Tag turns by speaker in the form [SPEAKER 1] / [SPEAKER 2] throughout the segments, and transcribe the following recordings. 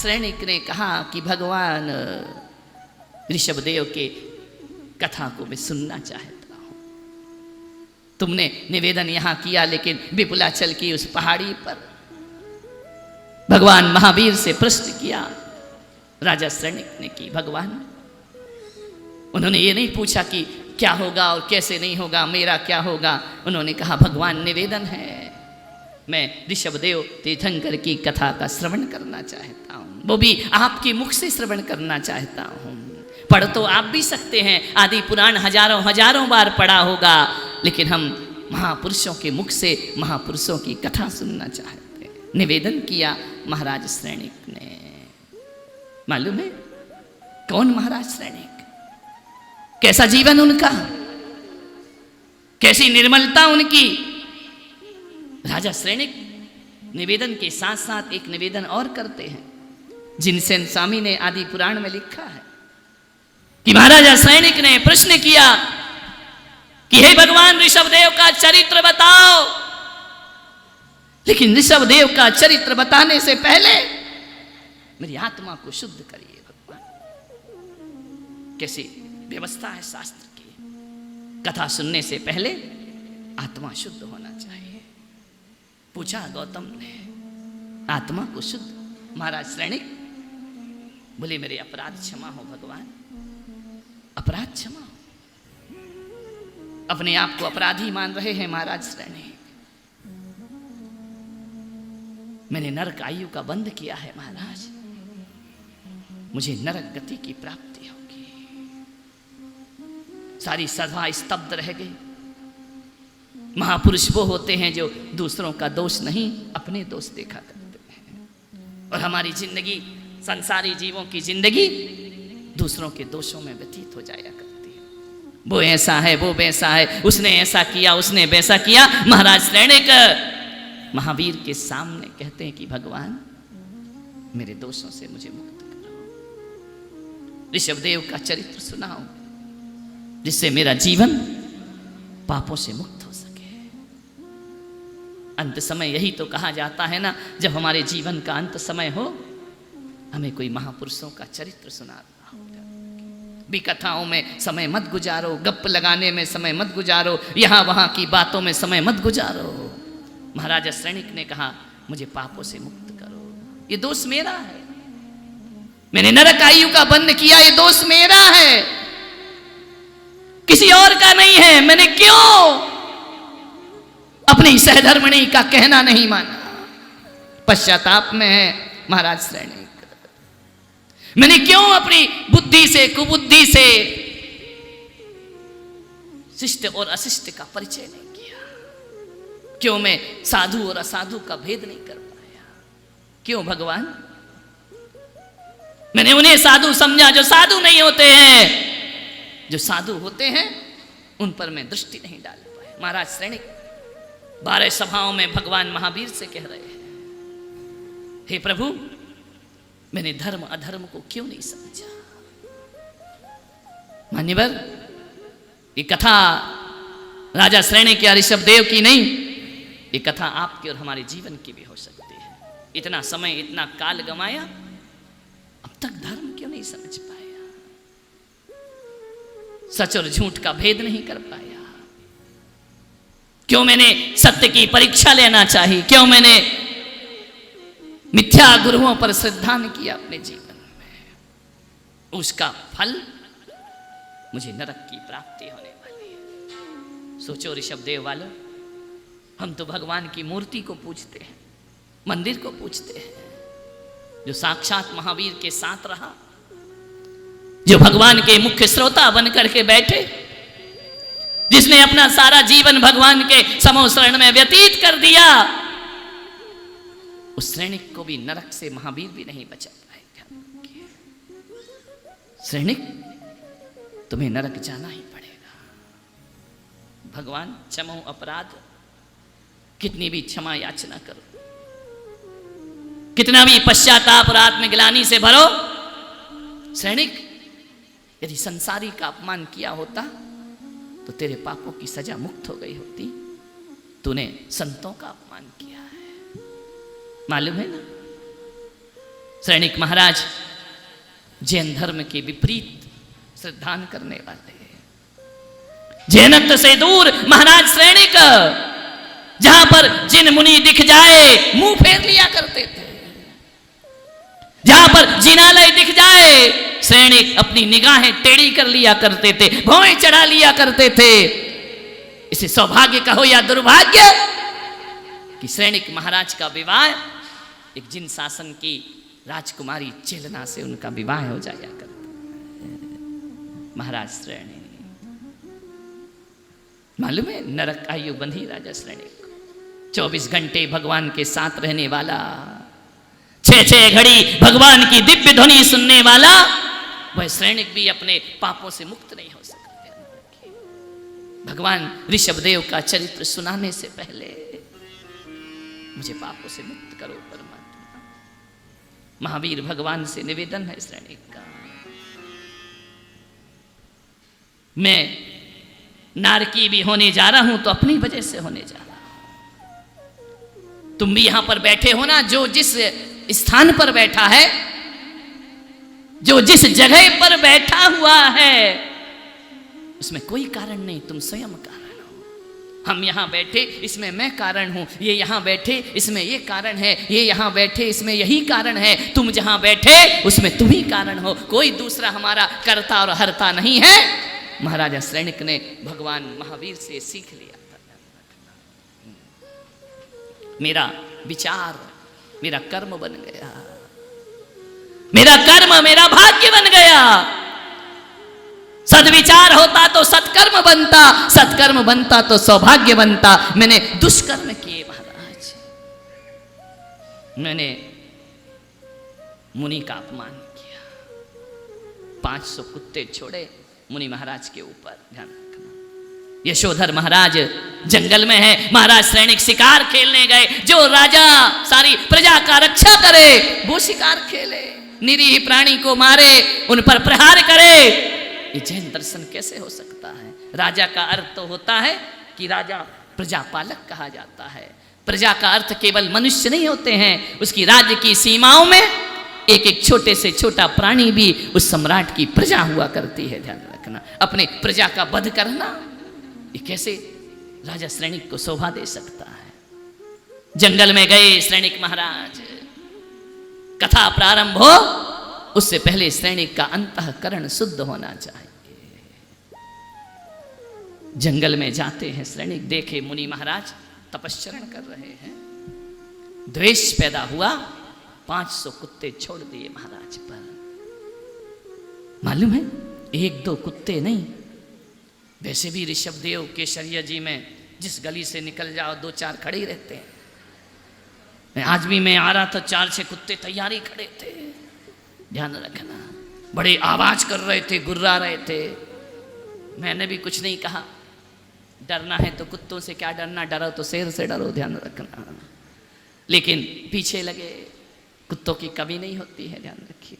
[SPEAKER 1] श्रेणिक ने कहा कि भगवान ऋषभदेव के कथा को मैं सुनना चाहता हूं। तुमने निवेदन यहां किया, लेकिन विपुलाचल की उस पहाड़ी पर भगवान महावीर से प्रश्न किया। राजा श्रेणिक ने की भगवान, उन्होंने ये नहीं पूछा कि क्या होगा और कैसे नहीं होगा, मेरा क्या होगा। उन्होंने कहा भगवान निवेदन है, मैं ऋषभदेव तीर्थंकर की कथा का श्रवण करना चाहता हूं, वो भी आपके मुख से श्रवण करना चाहता हूं। पढ़ तो आप भी सकते हैं, आदि पुराण हजारों बार पढ़ा होगा, लेकिन हम महापुरुषों के मुख से महापुरुषों की कथा सुनना चाहते हैं। निवेदन किया महाराज श्रेणिक ने। मालूम है कौन महाराज श्रेणिक, कैसा जीवन उनका, कैसी निर्मलता उनकी। राजा श्रेणिक निवेदन के साथ साथ एक निवेदन और करते हैं, जिनसेन स्वामी ने आदि पुराण में लिखा है कि महाराजा श्रेणिक ने प्रश्न किया कि हे भगवान ऋषभदेव का चरित्र बताओ। लेकिन ऋषभदेव का चरित्र बताने से पहले मेरी आत्मा को शुद्ध करिए भगवान। कैसी व्यवस्था है शास्त्र की, कथा सुनने से पहले आत्मा शुद्ध होना चाहिए। पूछा गौतम ने, आत्मा को शुद्ध। महाराज श्रेणिक बोले मेरे अपराध क्षमा हो भगवान, अपराध क्षमा हो। अपने आप को अपराधी मान रहे हैं महाराज श्रेणिक। मैंने नरक आयु का बंध किया है महाराज, मुझे नरक गति की प्राप्ति होगी। सारी सभा स्तब्ध रह गई। महापुरुष वो होते हैं जो दूसरों का दोष नहीं अपने दोष देखा करते हैं, और हमारी जिंदगी, संसारी जीवों की जिंदगी दूसरों के दोषों में व्यतीत हो जाया करती है। वो ऐसा है, वो वैसा है, उसने ऐसा किया, उसने वैसा किया। महाराज श्रेणिक महावीर के सामने कहते हैं कि भगवान मेरे दोषों से मुझे मुक्त करो, ऋषभदेव का चरित्र सुनाओ, जिससे मेरा जीवन पापों से मुक्त हो सके। अंत समय यही तो कहा जाता है ना, जब हमारे जीवन का अंत समय हो, हमें कोई महापुरुषों का चरित्र सुनाना होगा। भी कथाओं में समय मत गुजारो, गप लगाने में समय मत गुजारो, यहां वहां की बातों में समय मत गुजारो। महाराजा श्रेणिक ने कहा मुझे पापों से मुक्त करो, ये दोष मेरा है, मैंने नरक आयु का बंध किया, ये दोष मेरा है, किसी और का नहीं है। मैंने क्यों अपनी सहधर्मिणी का कहना नहीं माना? पश्चाताप में है महाराज श्रेणिक। मैंने क्यों अपनी बुद्धि से, कुबुद्धि से शिष्ट और अशिष्ट का परिचय नहीं किया? क्यों मैं साधु और असाधु का भेद नहीं कर पाया? क्यों भगवान? मैंने उन्हें साधु समझा जो साधु नहीं होते हैं, जो साधु होते हैं उन पर मैं दृष्टि नहीं डाल पाया। महाराज श्रेणिक 12 सभाओं में भगवान महावीर से कह रहे हैं, हे प्रभु मैंने धर्म अधर्म को क्यों नहीं समझा? मान्यवर, ये कथा राजा श्रेणिक या ऋषभदेव की नहीं, ये कथा आपके और हमारे जीवन की भी हो सकती है। इतना समय, इतना काल गमाया, अब तक धर्म क्यों नहीं समझ पाया? सच और झूठ का भेद नहीं कर पाया? क्यों मैंने सत्य की परीक्षा लेना चाहिए? क्यों मैंने मिथ्या गुरुओं पर श्रद्धा नहीं किया अपने जीवन में? उसका फल मुझे नरक की प्राप्ति होने वाली है। सोचो ऋषभदेव वालों, हम तो भगवान की मूर्ति को पूजते हैं, मंदिर को पूजते हैं, जो साक्षात महावीर के साथ रहा, जो भगवान के मुख्य श्रोता बन करके बैठे, जिसने अपना सारा जीवन भगवान के समोशरण में व्यतीत कर दिया, उस श्रेणिक को भी नरक से महावीर भी नहीं बचा पाएगा। श्रेणिक, तुम्हें नरक जाना ही पड़ेगा। भगवान क्षमो अपराध, कितनी भी क्षमा याचना करो, कितना भी पश्चाताप और आत्मग्लानि से भरो, श्रेणिक यदि संसारी का अपमान किया होता तो तेरे पापों की सजा मुक्त हो गई होती। तूने संतों का अपमान किया है, मालूम है ना? सैनिक महाराज जैन धर्म के विपरीत श्रद्धान करने वाले, जैनत्व से दूर महाराज सैनिक जहां पर जिन मुनि दिख जाए मुंह फेर लिया करते थे, जहां पर जिनालय दिख जाए सैनिक अपनी निगाहें टेढ़ी कर लिया करते थे, भौएं चढ़ा लिया करते थे। इसे सौभाग्य कहो या दुर्भाग्य कि सैनिक महाराज का विवाह एक जिन शासन की राजकुमारी चेलना से उनका विवाह हो जाया करता। महाराज श्रेणी मालूम है नरक आयु बंधी राजा श्रेणी 24 घंटे भगवान के साथ रहने वाला, 6 घड़ी भगवान की दिव्य ध्वनि सुनने वाला, वह सैनिक भी अपने पापों से मुक्त नहीं हो सकता। भगवान ऋषभदेव का चरित्र सुनाने से पहले मुझे पापों से मुक्त करो परमात्मा। महावीर भगवान से निवेदन है सैनिक का, मैं नारकी भी होने जा रहा हूं तो अपनी वजह से होने जा रहा हूं। तुम भी यहां पर बैठे हो ना, जो जिस स्थान पर बैठा है, जो जिस जगह पर बैठा हुआ है, उसमें कोई कारण नहीं, तुम स्वयं कारण हो। हम यहां बैठे इसमें मैं कारण हूं, ये यहां बैठे इसमें ये कारण है, ये यहां बैठे इसमें यही कारण है, तुम जहां बैठे उसमें तुम ही कारण हो, कोई दूसरा हमारा कर्ता और हर्ता नहीं है। महाराजा सैनिक ने भगवान महावीर से सीख लिया था, मेरा विचार मेरा कर्म बन गया, मेरा कर्म मेरा भाग्य बन गया। सद्विचार होता तो सत्कर्म बनता, सत्कर्म बनता तो सौभाग्य बनता। मैंने दुष्कर्म किए महाराज, मैंने मुनि का अपमान किया, 500 कुत्ते छोड़े मुनि महाराज के ऊपर। ध्यान रखना, यशोधर महाराज जंगल में है, महाराज सैनिक शिकार खेलने गए। जो राजा सारी प्रजा का रक्षा करे वो शिकार खेले, निरीह प्राणी को मारे, उन पर प्रहार करे। ये जैन दर्शन कैसे हो सकता है? राजा का अर्थ तो होता है कि राजा प्रजापालक कहा जाता है। प्रजा का अर्थ केवल मनुष्य नहीं होते हैं, उसकी राज्य की सीमाओं में एक एक छोटे से छोटा प्राणी भी उस सम्राट की प्रजा हुआ करती है। ध्यान रखना, अपने प्रजा का वध करना ये कैसे राजा सैनिक को शोभा दे सकता है। जंगल में गए सैनिक महाराज, कथा प्रारंभ हो उससे पहले सैनिक का अंतःकरण शुद्ध होना चाहिए। जंगल में जाते हैं सैनिक, देखे मुनि महाराज तपश्चरण कर रहे हैं, द्वेष पैदा हुआ, 500 कुत्ते छोड़ दिए महाराज पर। मालूम है 1-2 कुत्ते नहीं, वैसे भी ऋषभदेव केशरिया जी में जिस गली से निकल जाओ 2-4 खड़े ही रहते हैं। आज भी मैं आ रहा था, 4-6 कुत्ते तैयारी खड़े थे। ध्यान रखना, बड़े आवाज कर रहे थे, गुर्रा रहे थे। मैंने भी कुछ नहीं कहा, डरना है तो कुत्तों से क्या डरना, डरो तो शेर से डरो। ध्यान रखना, लेकिन पीछे लगे, कुत्तों की कमी नहीं होती है, ध्यान रखिए।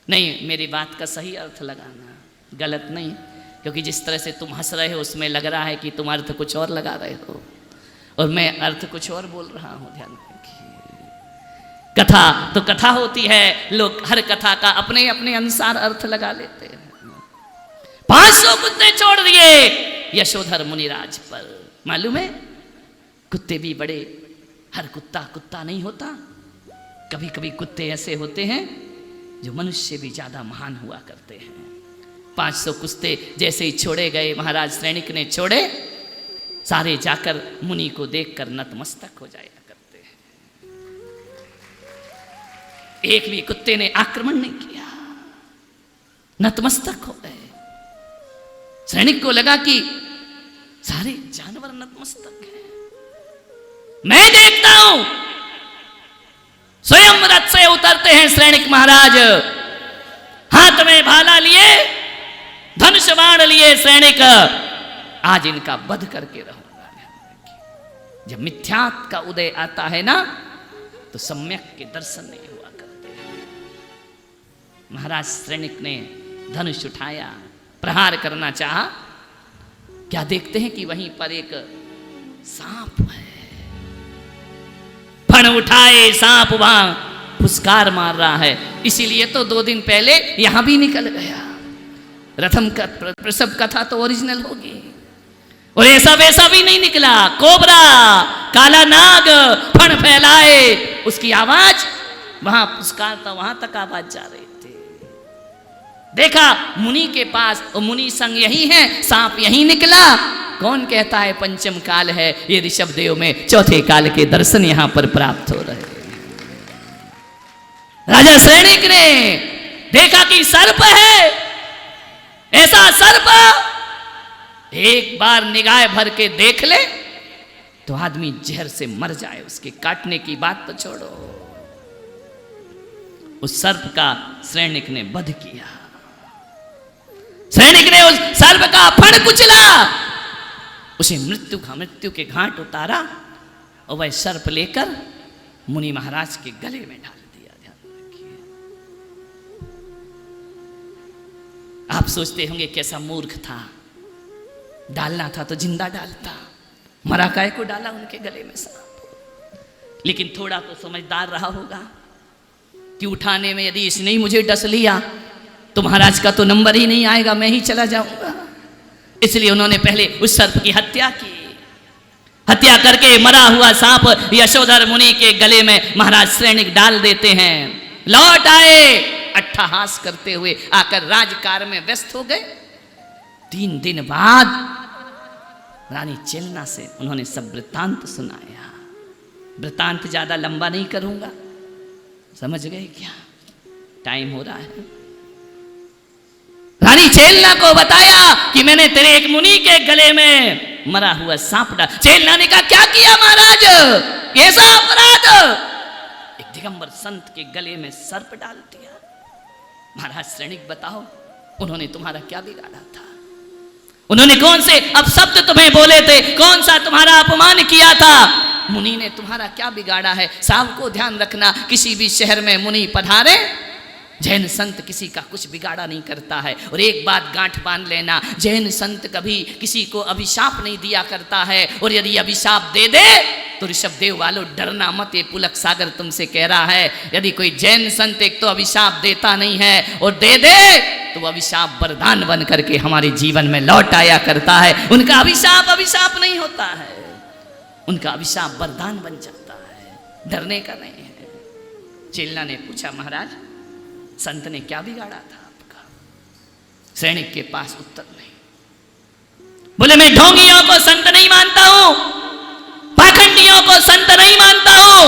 [SPEAKER 1] नहीं, मेरी बात का सही अर्थ लगाना, गलत नहीं, क्योंकि जिस तरह से तुम हंस रहे हो उसमें लग रहा है कि तुम अर्थ कुछ और लगा रहे हो और मैं अर्थ कुछ और बोल रहा हूं। ध्यान रखिए, कथा तो कथा होती है, लोग हर कथा का अपने अपने अनुसार अर्थ लगा लेते हैं। 500 कुत्ते छोड़ दिए यशोधर मुनिराज पर। मालूम है कुत्ते भी बड़े, हर कुत्ता कुत्ता नहीं होता। कभी कभी कुत्ते ऐसे होते हैं जो मनुष्य से भी ज्यादा महान हुआ करते हैं। 500 कुत्ते जैसे ही छोड़े गए, महाराज सैनिक ने छोड़े, सारे जाकर मुनि को देखकर नतमस्तक हो जाया करते हैं। एक भी कुत्ते ने आक्रमण नहीं किया, नतमस्तक हो गए। सैनिक को लगा कि सारे जानवर नतमस्तक हैं। मैं देखता हूं, स्वयं रथ से उतरते हैं सैनिक महाराज, हाथ में भाला लिए, धनुष बाण लिए सैनिक, आज इनका वध करके रहूंगा। जब मिथ्यात्व का उदय आता है ना, तो सम्यक के दर्शन नहीं हुआ करते। महाराज सैनिक ने धनुष उठाया, प्रहार करना चाहा, क्या देखते हैं कि वहीं पर एक सांप है। फण उठाए, सांप वहां फुसकार मार रहा है, इसीलिए तो 2 दिन पहले यहां भी निकल गया। रथम का प्रसव कथा तो ओरिजिनल होगी, और ऐसा वैसा भी नहीं निकला। कोबरा, काला नाग फण फैलाए, उसकी आवाज वहां पुचकारता, वहां तक आवाज जा रही थी। देखा मुनि के पास, और मुनि संग यही है, सांप यही निकला। कौन कहता है पंचम काल है? ये ऋषभ देव में चौथे काल के दर्शन यहां पर प्राप्त हो रहे। राजा सैनिक ने देखा कि सर्प है, ऐसा सर्प एक बार निगाह भर के देख ले तो आदमी जहर से मर जाए, उसके काटने की बात तो छोड़ो। उस सर्प का सैनिक ने वध किया, सैनिक ने उस सर्प का फण कुचला, उसे मृत्यु के घाट उतारा, और वह सर्प लेकर मुनि महाराज के गले में डाल दिया। ध्यान रखिए, आप सोचते होंगे कैसा मूर्ख था, डालना था तो जिंदा डालता, मरा काय को डाला उनके गले में सांप। लेकिन थोड़ा तो समझदार रहा होगा कि उठाने में यदि इसने ही मुझे डस लिया तो महाराज का तो नंबर ही नहीं आएगा, मैं ही चला जाऊंगा। इसलिए उन्होंने पहले उस सर्प की हत्या की। हत्या करके मरा हुआ सांप यशोधर मुनि के गले में महाराज सैनिक डाल देते हैं। लौट आए अट्ठहास करते हुए, आकर राजकार्य में व्यस्त हो गए। 3 दिन बाद रानी चेलना से उन्होंने सब वृत्तांत सुनाया। वृत्तांत ज्यादा लंबा नहीं करूंगा, समझ गए क्या? टाइम हो रहा है। रानी चेलना को बताया कि मैंने तेरे एक मुनि के गले में मरा हुआ सांप डाला। चेलना ने कहा क्या किया महाराज, कैसा अपराध? एक दिगंबर संत के गले में सर्प डाल दिया। महाराज सैनिक बताओ, उन्होंने तुम्हारा क्या बिगाड़ा था? उन्होंने कौन से अपशब्द तुम्हें बोले थे? कौन सा तुम्हारा अपमान किया था? मुनि ने तुम्हारा क्या बिगाड़ा है? साहब को ध्यान रखना, किसी भी शहर में मुनि पधारे, जैन संत किसी का कुछ बिगाड़ा नहीं करता है। और एक बात गांठ बांध लेना, जैन संत कभी किसी को अभिशाप नहीं दिया करता है। और यदि अभिशाप दे दे तो ऋषभ देव वालों डरना मत, ये पुलक सागर तुमसे कह रहा है। यदि कोई जैन संत एक तो अभिशाप देता नहीं है, और दे दे तो अभिशाप वरदान बन करके हमारे जीवन में लौट आया करता है। उनका अभिशाप नहीं होता है, उनका अभिशाप वरदान बन जाता है। डरने का नहीं है। चेलना ने पूछा महाराज संत ने क्या बिगाड़ा था आपका? सैनिक के पास उत्तर नहीं। बोले मैं ढोंगियों को संत नहीं मानता हूं, पाखंडियों को संत नहीं मानता हूं।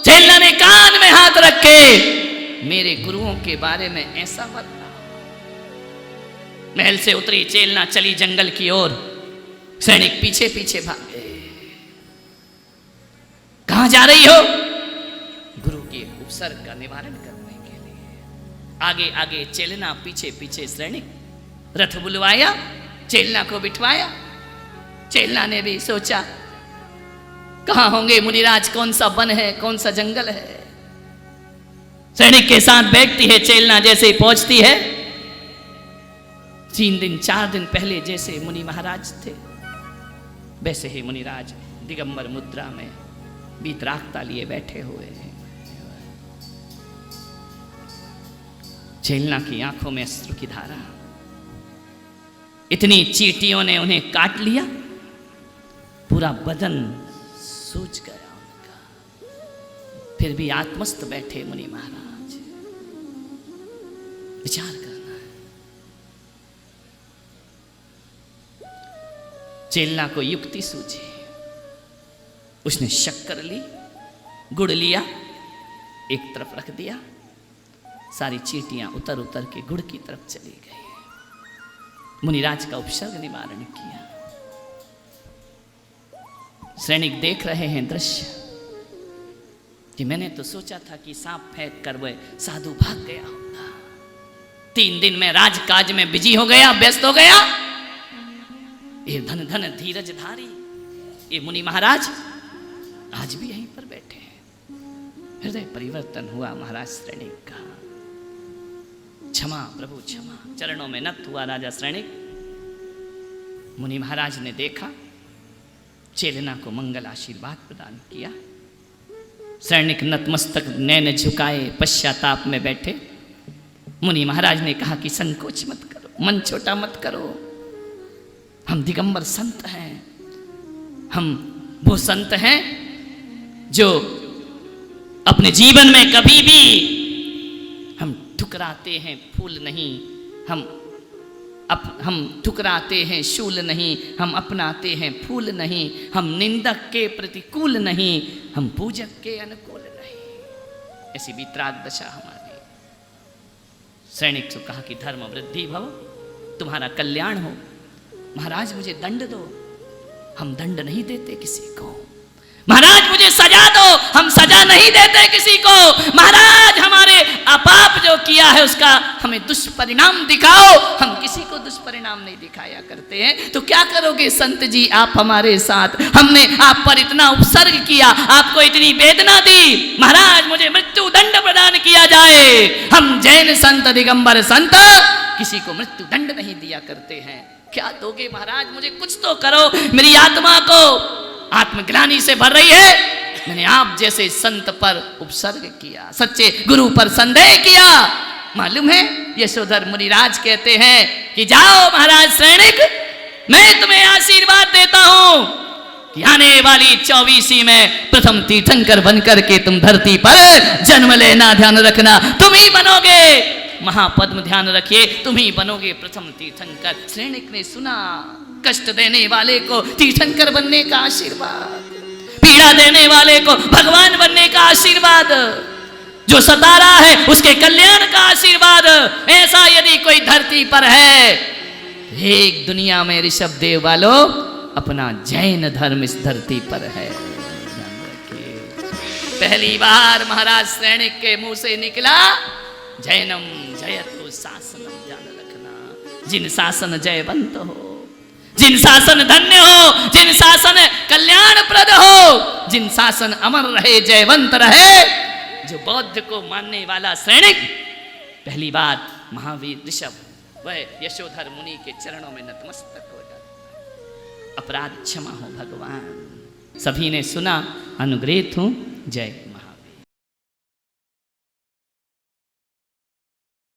[SPEAKER 1] चेलना ने कान में हाथ रखे, मेरे गुरुओं के बारे में ऐसा मत। महल से उतरी चेलना, चली जंगल की ओर। सैनिक पीछे पीछे भागे। कहां जा रही हो? गुरु के उपसर्ग का निवारण करने के लिए। आगे आगे चेलना, पीछे पीछे सैनिक। रथ बुलवाया, चेलना को बिठवाया। चेलना ने भी सोचा कहां होंगे मुनिराज, कौन सा वन है, कौन सा जंगल है। सैनिक के साथ बैठती है चेलना। जैसे ही पहुंचती है, 3 दिन 4 दिन पहले जैसे मुनि महाराज थे वैसे ही मुनिराज दिगंबर मुद्रा में बीतरागता लिए बैठे हुए हैं। चेलना की आंखों में अश्रु की धारा। इतनी चींटियों ने उन्हें काट लिया, पूरा बदन सूज गया उनका। फिर भी आत्मस्थ बैठे मुनि महाराज। विचार करना है। चेलना को युक्ति सूझी। उसने शक्कर ली, गुड़ लिया, एक तरफ रख दिया। सारी चींटियां उतर उतर के गुड़ की तरफ चली गई। मुनिराज का उपसर्ग निवारण किया। सैनिक देख रहे हैं दृश्य कि मैंने तो सोचा था कि सांप फेंक कर वह साधु भाग गया होगा। 3 दिन में राजकाज में बिजी हो गया, व्यस्त हो गया। ये धन धन धीरज धारी ये मुनि महाराज आज भी यहीं पर बैठे हैं। हृदय परिवर्तन हुआ महाराज सैनिक का। क्षमा प्रभु क्षमा, चरणों में नत हुआ राजा सैनिक। मुनि महाराज ने देखा, चेलना को मंगल आशीर्वाद प्रदान किया। सैनिक नतमस्तक नैन झुकाए पश्चाताप में बैठे। मुनि महाराज ने कहा कि संकोच मत करो, मन छोटा मत करो, हम दिगंबर संत हैं। हम वो संत हैं जो अपने जीवन में कभी भी हम ठुकराते हैं फूल नहीं, हम ठुकराते हैं शूल नहीं, हम अपनाते हैं फूल नहीं, हम निंदक के प्रतिकूल नहीं, हम पूजक के अनुकूल नहीं। ऐसी वितराग दशा हमारी। सैनिक से कहा कि धर्म वृद्धि भव, तुम्हारा कल्याण हो, महाराज मुझे दंड दो। हम दंड नहीं देते किसी को। महाराज मुझे सजा दो, हम सजा नहीं देते किसी को। महाराज हमारे अपाप जो किया है उसका हमें दुष्परिणाम दिखाओ, हम किसी को दुष्परिणाम नहीं दिखाया करते हैं। तो क्या करोगे संत जी आप हमारे साथ? हमने आप पर इतना उपसर्ग किया, आपको इतनी वेदना दी, महाराज मुझे मृत्यु दंड प्रदान किया जाए। हम जैन संत दिगंबर संत किसी को मृत्यु दंड नहीं दिया करते हैं। क्या दोगे महाराज? मुझे कुछ तो करो, मेरी आत्मा को आत्मग्लानि से भर रही है। मैंने आप जैसे संत पर उपसर्ग किया, सच्चे गुरु पर संदेह किया। मालूम है यशोधर मुनिराज कहते हैं कि जाओ महाराज सैनिक, मैं तुम्हें आशीर्वाद देता हूं कि आने वाली 24वीं में प्रथम तीर्थंकर बनकर के तुम धरती पर जन्म लेना, ध्यान रखना तुम ही बनोगे महापद्म, ध्यान रखिए तुम ही बनोगे प्रथम तीर्थंकर। सैनिक ने सुना, कष्ट देने वाले को तीर्थंकर बनने का आशीर्वाद, पीड़ा देने वाले को भगवान बनने का आशीर्वाद, जो सता रहा है उसके कल्याण का आशीर्वाद। ऐसा यदि कोई धरती पर है, एक दुनिया में ऋषभ देव वालों अपना जैन धर्म इस धरती पर है। पहली बार महाराज सैनिक के मुंह से निकला जैनम जयतु शासनम, ध्यान रखना। जिन शासन जयवंत हो, जिन शासन धन्य हो, जिन शासन कल्याणप्रद हो, जिन शासन अमर रहे, जयवंत रहे, जो बौद्ध को मानने वाला सैनिक पहली बार महावीर ऋषभ वह यशोधर मुनि के चरणों में नतमस्तक हो जाता। अपराध क्षमा हो भगवान। सभी ने सुना, अनुग्रहित हूं। जय